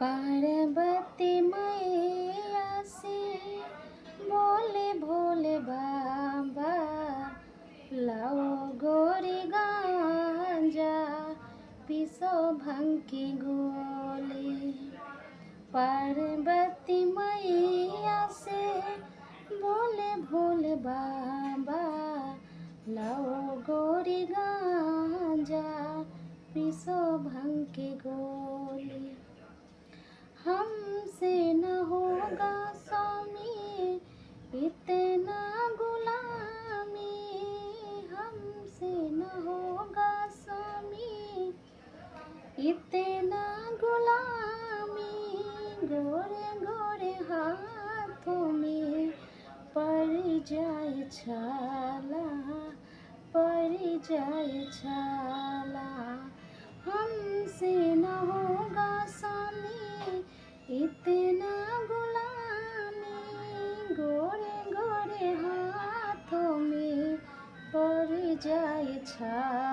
पार्वती मैया से बोले भोले बाबा, लाओ गोरी गांजा, पीसो भंग की गोली। पार्वती मैया से बोले भोले बाबा, लाओ गोरी गांजा, पीसो भंग की गोली। हमसे न होगा स्वामी इतना गुलामी, हमसे न होगा स्वामी इतना गुलामी। गोरे गोरे हाथों में पड़ जाए छाला, पड़ जाए छाला। हमसे न होगा स्वामी इतना गुलामी, गोरे गोरे हाथों में पड़ जाए छाला।